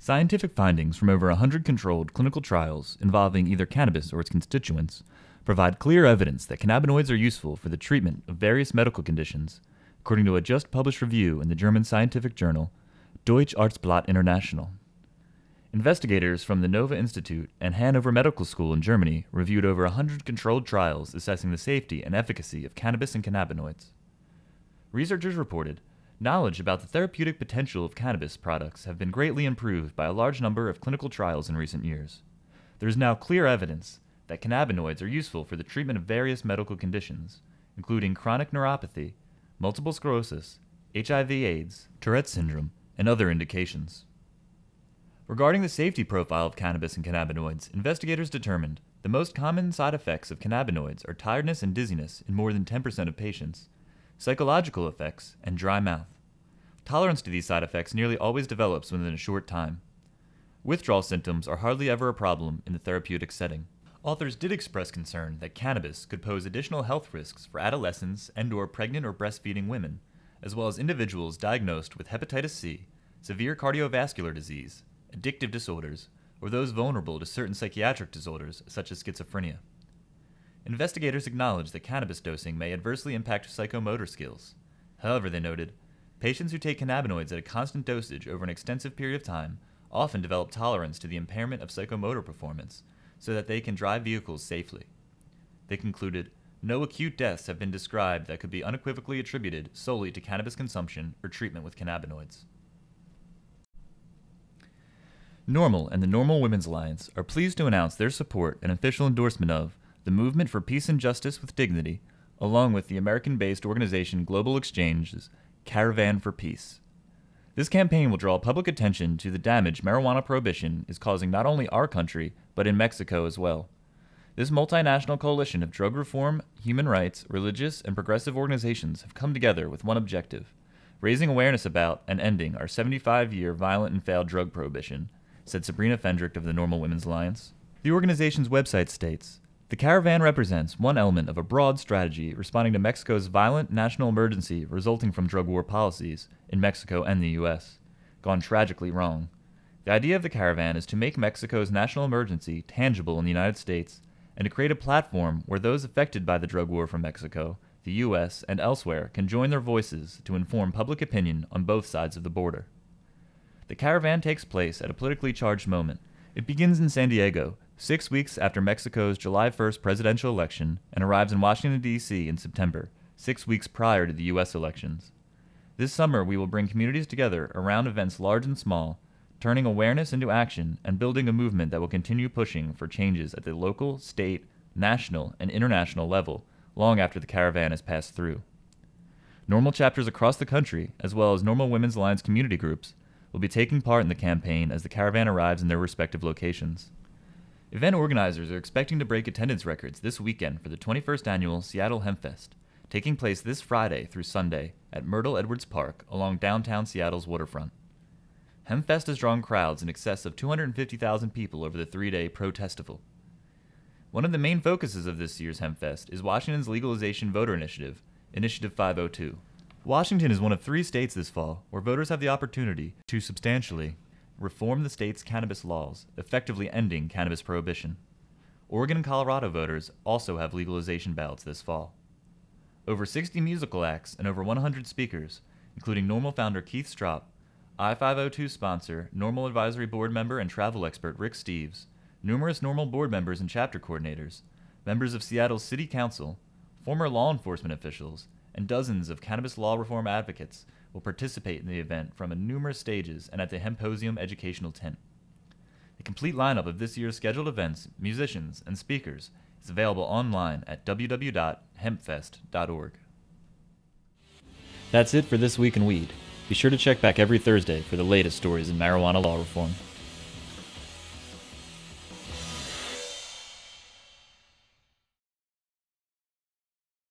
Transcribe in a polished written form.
Scientific findings from over 100 controlled clinical trials involving either cannabis or its constituents provide clear evidence that cannabinoids are useful for the treatment of various medical conditions, according to a just published review in the German scientific journal Deutsche Arztblatt International. Investigators from the Nova Institute and Hanover Medical School in Germany reviewed over 100 controlled trials assessing the safety and efficacy of cannabis and cannabinoids. Researchers reported knowledge about the therapeutic potential of cannabis products have been greatly improved by a large number of clinical trials in recent years. There is now clear evidence that cannabinoids are useful for the treatment of various medical conditions, including chronic neuropathy, multiple sclerosis, HIV/AIDS, Tourette syndrome, and other indications. Regarding the safety profile of cannabis and cannabinoids, investigators determined the most common side effects of cannabinoids are tiredness and dizziness in more than 10% of patients, psychological effects, and dry mouth. Tolerance to these side effects nearly always develops within a short time. Withdrawal symptoms are hardly ever a problem in the therapeutic setting. Authors did express concern that cannabis could pose additional health risks for adolescents and/or pregnant or breastfeeding women, as well as individuals diagnosed with hepatitis C, severe cardiovascular disease, addictive disorders, or those vulnerable to certain psychiatric disorders such as schizophrenia. Investigators acknowledged that cannabis dosing may adversely impact psychomotor skills. However, they noted, patients who take cannabinoids at a constant dosage over an extensive period of time often develop tolerance to the impairment of psychomotor performance so that they can drive vehicles safely. They concluded, no acute deaths have been described that could be unequivocally attributed solely to cannabis consumption or treatment with cannabinoids. NORML and the NORML Women's Alliance are pleased to announce their support and official endorsement of the Movement for Peace and Justice with Dignity, along with the American-based organization Global Exchange's Caravan for Peace. This campaign will draw public attention to the damage marijuana prohibition is causing not only our country, but in Mexico as well. This multinational coalition of drug reform, human rights, religious, and progressive organizations have come together with one objective: raising awareness about and ending our 75-year violent and failed drug prohibition, said Sabrina Fendrick of the NORML Women's Alliance. The organization's website states, the Caravan represents one element of a broad strategy responding to Mexico's violent national emergency resulting from drug war policies in Mexico and the U.S., gone tragically wrong. The idea of the Caravan is to make Mexico's national emergency tangible in the United States and to create a platform where those affected by the drug war from Mexico, the U.S., and elsewhere can join their voices to inform public opinion on both sides of the border. The Caravan takes place at a politically charged moment. It begins in San Diego, 6 weeks after Mexico's July 1st presidential election, and arrives in Washington, D.C. in September, 6 weeks prior to the U.S. elections. This summer, we will bring communities together around events large and small, turning awareness into action and building a movement that will continue pushing for changes at the local, state, national, and international level long after the Caravan has passed through. NORML chapters across the country, as well as NORML Women's Alliance community groups, will be taking part in the campaign as the Caravan arrives in their respective locations. Event organizers are expecting to break attendance records this weekend for the 21st annual Seattle Hempfest, taking place this Friday through Sunday at Myrtle Edwards Park along downtown Seattle's waterfront. Hempfest has drawn crowds in excess of 250,000 people over the 3-day protestival. One of the main focuses of this year's Hempfest is Washington's legalization voter initiative, Initiative 502. Washington is one of 3 states this fall where voters have the opportunity to substantially reform the state's cannabis laws, effectively ending cannabis prohibition. Oregon and Colorado voters also have legalization ballots this fall. Over 60 musical acts and over 100 speakers, including NORML founder Keith Stropp, I-502 sponsor, NORML advisory board member and travel expert Rick Steves, numerous NORML board members and chapter coordinators, members of Seattle's City Council, former law enforcement officials, and dozens of cannabis law reform advocates will participate in the event from numerous stages and at the Hemposium educational tent. The complete lineup of this year's scheduled events, musicians, and speakers is available online at www.hempfest.org. That's it for This Week in Weed. Be sure to check back every Thursday for the latest stories in marijuana law reform.